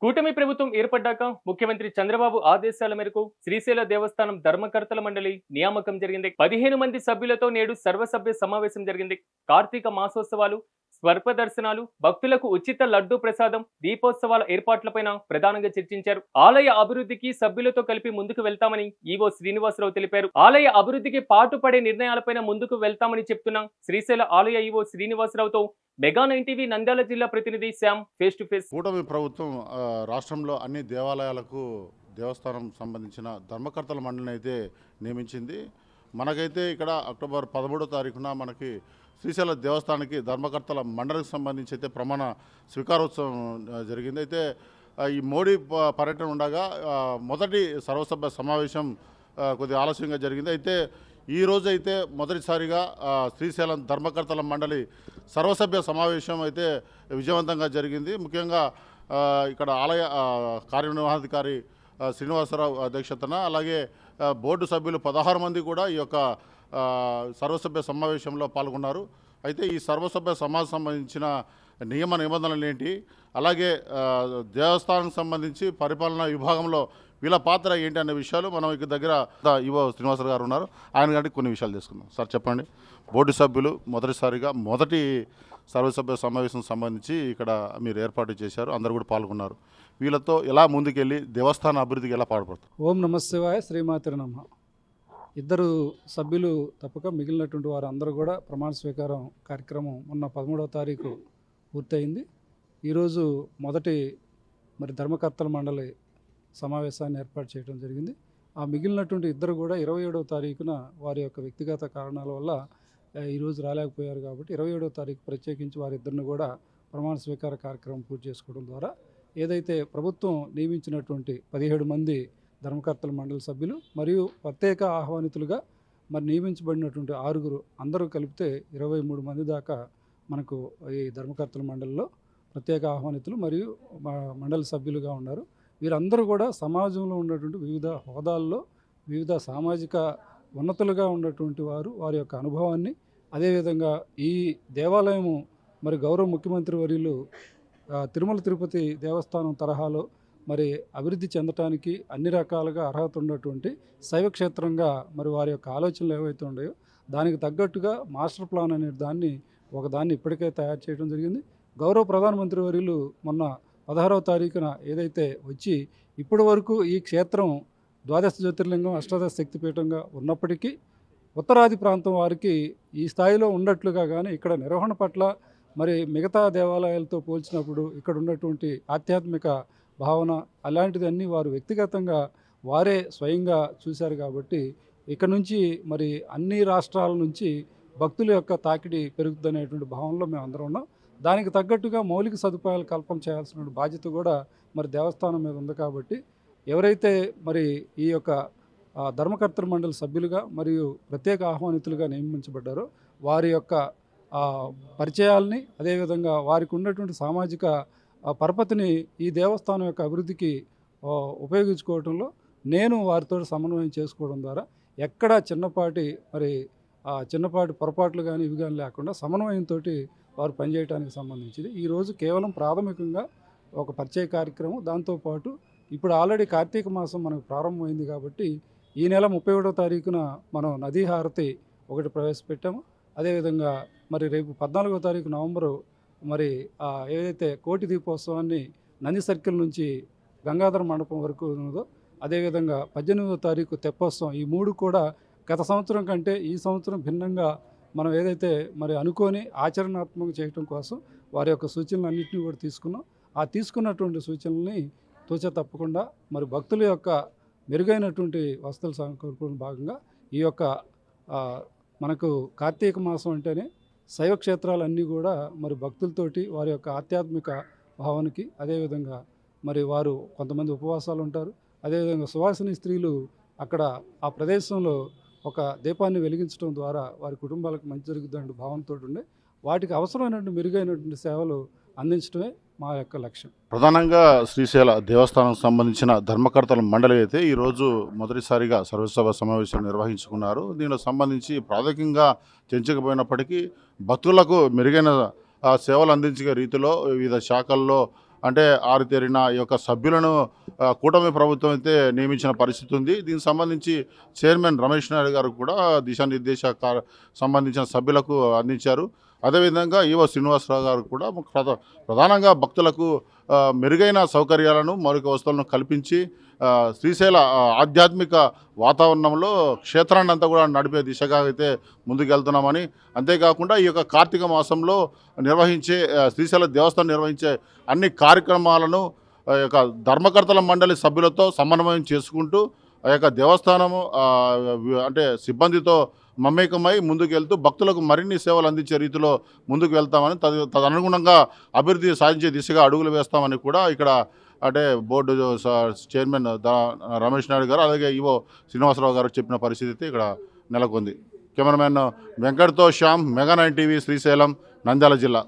కూటమి ప్రభుత్వం ఏర్పడ్డాక ముఖ్యమంత్రి చంద్రబాబు ఆదేశాల మేరకు శ్రీశైల దేవస్థానం ధర్మకర్తల మండలి నియామకం జరిగింది. 15 మంది సభ్యులతో నేడు సర్వసభ్య సమావేశం జరిగింది. కార్తీక మాసోత్సవాలు, స్వర్ప దర్శనాలు, భక్తులకు ఉచిత లడ్డూ ప్రసాదం, దీపోత్సవాల ఏర్పాట్లపైన ప్రధానంగా చర్చించారు. ఆలయ అభివృద్ధికి సభ్యులతో కలిపి ముందుకు వెళ్తామని ఈవో శ్రీనివాసరావు తెలిపారు. ఆలయ అభివృద్ధికి పాటుపడే నిర్ణయాలపైన ముందుకు వెళ్తామని చెప్తున్న శ్రీశైల ఆలయ ఈవో శ్రీనివాసరావుతో మెగా 9 టీవీ నంద్యాల జిల్లా ప్రతినిధి శ్యామ్ ఫేస్ టు ఫేస్. కూటమి ప్రభుత్వం రాష్ట్రంలో అన్ని దేవాలయాలకు దేవస్థానం సంబంధించిన ధర్మకర్తల మండలిని అయితే నియమించింది. మనకైతే ఇక్కడ అక్టోబర్ 13వ తారీఖున మనకి శ్రీశైల దేవస్థానానికి ధర్మకర్తల మండలికి సంబంధించి అయితే ప్రమాణ స్వీకారోత్సవం జరిగింది. అయితే ఈ మోడీ పర్యటన ఉండగా మొదటి సర్వసభ్య సమావేశం కొద్దిగా ఆలస్యంగా జరిగింది. అయితే ఈ రోజు అయితే మొదటిసారిగా శ్రీశైలం ధర్మకర్తల మండలి సర్వసభ్య సమావేశం అయితే విజయవంతంగా జరిగింది. ముఖ్యంగా ఇక్కడ ఆలయ కార్యనిర్వహణాధికారి శ్రీనివాసరావు అధ్యక్షతన, అలాగే బోర్డు సభ్యులు 16 మంది కూడా ఈ యొక్క సర్వసభ్య సమావేశంలో పాల్గొన్నారు. అయితే ఈ సర్వసభ్య సమావేశం సంబంధించిన నియమ నిబంధనలు ఏంటి, అలాగే దేవస్థానానికి సంబంధించి పరిపాలనా విభాగంలో వీళ్ళ పాత్ర ఏంటి అనే విషయాలు మనం ఇక్కడ దగ్గర ఈవో శ్రీనివాసరావు గారు ఉన్నారు, ఆయన కంటే కొన్ని విషయాలు తీసుకుందాం. సార్ చెప్పండి, బోర్డు సభ్యులు మొదటిసారిగా మొదటి సర్వసభ్య సమావేశం సంబంధించి ఇక్కడ మీరు ఏర్పాటు చేశారు, అందరు కూడా పాల్గొన్నారు. వీళ్ళతో ఎలా ముందుకెళ్ళి దేవస్థాన అభివృద్ధికి ఎలా పాటుపడతారు? ఓం నమ శివాయ, శ్రీమాతృ నమః. ఇద్దరు సభ్యులు తప్పక మిగిలినటువంటి వారు అందరూ కూడా ప్రమాణ స్వీకారం కార్యక్రమం మొన్న 13వ తారీఖు పూర్తయింది. ఈరోజు మొదటి ధర్మకర్తల మండలి సమావేశాన్ని ఏర్పాటు చేయడం జరిగింది. ఆ మిగిలినటువంటి ఇద్దరు కూడా 27వ తారీఖున వారి యొక్క వ్యక్తిగత కారణాల వల్ల ఈరోజు రాలేకపోయారు. కాబట్టి 27వ తారీఖు ప్రత్యేకించి వారిద్దరిని కూడా ప్రమాణ స్వీకార కార్యక్రమం పూర్తి చేసుకోవడం ద్వారా ఏదైతే ప్రభుత్వం నియమించినటువంటి 17 మంది ధర్మకర్తల మండలి సభ్యులు మరియు ప్రత్యేక ఆహ్వానితులుగా నియమించబడినటువంటి 6 అందరూ కలిపితే 23 మంది దాకా మనకు ఈ ధర్మకర్తల మండలిలో ప్రత్యేక ఆహ్వానితులు మరియు మండలి సభ్యులుగా ఉన్నారు. వీరందరూ కూడా సమాజంలో ఉన్నటువంటి వివిధ హోదాల్లో వివిధ సామాజిక ఉన్నతులుగా ఉన్నటువంటి వారు, వారి యొక్క అనుభవాన్ని, అదేవిధంగా ఈ దేవాలయము గౌరవ ముఖ్యమంత్రి వర్యులు తిరుమల తిరుపతి దేవస్థానం తరహాలో అభివృద్ధి చెందటానికి అన్ని రకాలుగా అర్హత ఉన్నటువంటి శైవక్షేత్రంగా వారి యొక్క ఆలోచనలు ఏవైతే ఉన్నాయో దానికి తగ్గట్టుగా మాస్టర్ ప్లాన్ అనే దాన్ని ఇప్పటికే తయారు చేయడం జరిగింది. గౌరవ ప్రధానమంత్రి వర్యులు మొన్న 16వ తారీఖున ఏదైతే వచ్చి ఇప్పటి వరకు ఈ క్షేత్రం ద్వాదశ జ్యోతిర్లింగం, అష్టాదశ శక్తిపీఠంగా ఉన్నప్పటికీ ఉత్తరాది ప్రాంతం వారికి ఈ స్థాయిలో ఉన్నట్లుగా కానీ ఇక్కడ నిర్వహణ పట్ల మిగతా దేవాలయాలతో పోల్చినప్పుడు ఇక్కడ ఉన్నటువంటి ఆధ్యాత్మిక భావన అలాంటిది అన్నీ వారు వ్యక్తిగతంగా వారే స్వయంగా చూశారు. కాబట్టి ఇక్కడ నుంచి అన్ని రాష్ట్రాల నుంచి భక్తుల యొక్క తాకిడి పెరుగుతుందనేటువంటి భావనలో మేము అందరం ఉన్నాం. దానికి తగ్గట్టుగా మౌలిక సదుపాయాలు కల్పన చేయాల్సిన బాధ్యత కూడా దేవస్థానం మీద ఉంది. కాబట్టి ఎవరైతే ఈ యొక్క ధర్మకర్తల మండలి సభ్యులుగా మరియు ప్రత్యేక ఆహ్వానితులుగా నియమించబడ్డారో వారి యొక్క పరిచయాల్ని, అదేవిధంగా వారికి ఉన్నటువంటి సామాజిక పరపతిని ఈ దేవస్థానం యొక్క అభివృద్ధికి ఉపయోగించుకోవడంలో నేను వారితో సమన్వయం చేసుకోవడం ద్వారా ఎక్కడా చిన్నపాటి పొరపాట్లు కానీ ఇవి కానీ లేకుండా సమన్వయంతో వారు పనిచేయడానికి సంబంధించింది. ఈరోజు కేవలం ప్రాథమికంగా ఒక పరిచయ కార్యక్రమం, దాంతోపాటు ఇప్పుడు ఆల్రెడీ కార్తీక మాసం మనకు ప్రారంభమైంది. కాబట్టి ఈ నెల 31వ తారీఖున మనం నదీ హారతి ఒకటి ప్రవేశపెట్టాము. అదేవిధంగా రేపు 14వ తారీఖు నవంబరు ఏదైతే కోటి దీపోత్సవాన్ని నంది సర్కిల్ నుంచి గంగాధర మండపం వరకు ఉన్నదో, అదేవిధంగా 18వ తారీఖు తెప్పోత్సవం, ఈ 3 కూడా గత సంవత్సరం కంటే ఈ సంవత్సరం భిన్నంగా మనం ఏదైతే అనుకొని ఆచరణాత్మకం చేయడం కోసం వారి యొక్క సూచనలు అన్నింటినీ కూడా తీసుకున్నాం. ఆ తీసుకున్నటువంటి సూచనల్ని తూచా తప్పకుండా భక్తుల యొక్క మెరుగైనటువంటి వసతుల సమకూర్పులో భాగంగా ఈ యొక్క మనకు కార్తీక మాసం అంటేనే శైవ క్షేత్రాలన్నీ కూడా భక్తులతోటి వారి యొక్క ఆధ్యాత్మిక భావనకి, అదేవిధంగా వారు కొంతమంది ఉపవాసాలు ఉంటారు. అదేవిధంగా సువాసిని స్త్రీలు అక్కడ ఆ ప్రదేశంలో ఒక దీపాన్ని వెలిగించడం ద్వారా వారి కుటుంబాలకు మంచి జరుగుతుందనే భావనతో ఉండే వాటికి అవసరమైనటువంటి మెరుగైనటువంటి సేవలు అందించడమే మా యొక్క లక్ష్యం. ప్రధానంగా శ్రీశైల దేవస్థానానికి సంబంధించిన ధర్మకర్తల మండలి అయితే ఈరోజు మొదటిసారిగా సర్వసభ సమావేశం నిర్వహించుకున్నారు. దీనికి సంబంధించి ప్రాథమికంగా చర్చించకపోయినప్పటికీ భక్తులకు మెరుగైన సేవలు అందించే రీతిలో వివిధ శాఖల్లో అంటే ఆరితేరిన ఈ యొక్క సభ్యులను కూటమి ప్రభుత్వం అయితే నియమించిన పరిస్థితి ఉంది. దీనికి సంబంధించి చైర్మన్ రమేష్ నాయుడు గారు కూడా దిశానిర్దేశ సంబంధించిన సభ్యులకు అందించారు. అదేవిధంగా ఈవో శ్రీనివాసరావు గారు కూడా ప్రధానంగా భక్తులకు మెరుగైన సౌకర్యాలను మౌలిక వస్తువులను కల్పించి శ్రీశైల ఆధ్యాత్మిక వాతావరణంలో క్షేత్రాన్ని అంతా కూడా నడిపే దిశగా అయితే ముందుకెళ్తున్నామని, అంతేకాకుండా ఈ యొక్క కార్తీక మాసంలో నిర్వహించే శ్రీశైల దేవస్థానం నిర్వహించే అన్ని కార్యక్రమాలను ఆ యొక్క ధర్మకర్తల మండలి సభ్యులతో సమన్వయం చేసుకుంటూ ఆ యొక్క దేవస్థానము అంటే సిబ్బందితో మమేకమై ముందుకు భక్తులకు మరిన్ని సేవలు అందించే రీతిలో ముందుకు వెళ్తామని, తదనుగుణంగా అభివృద్ధి సాధించే దిశగా అడుగులు వేస్తామని కూడా ఇక్కడ అంటే బోర్డు చైర్మన్ రమేష్ నాయుడు గారు అలాగే ఈవో శ్రీనివాసరావు గారు చెప్పిన పరిస్థితి అయితే ఇక్కడ నెలకొంది. కెమెరామెన్ వెంకట్తో శ్యామ్, మెగా 9 టీవీ, శ్రీశైలం, నంద్యాల జిల్లా.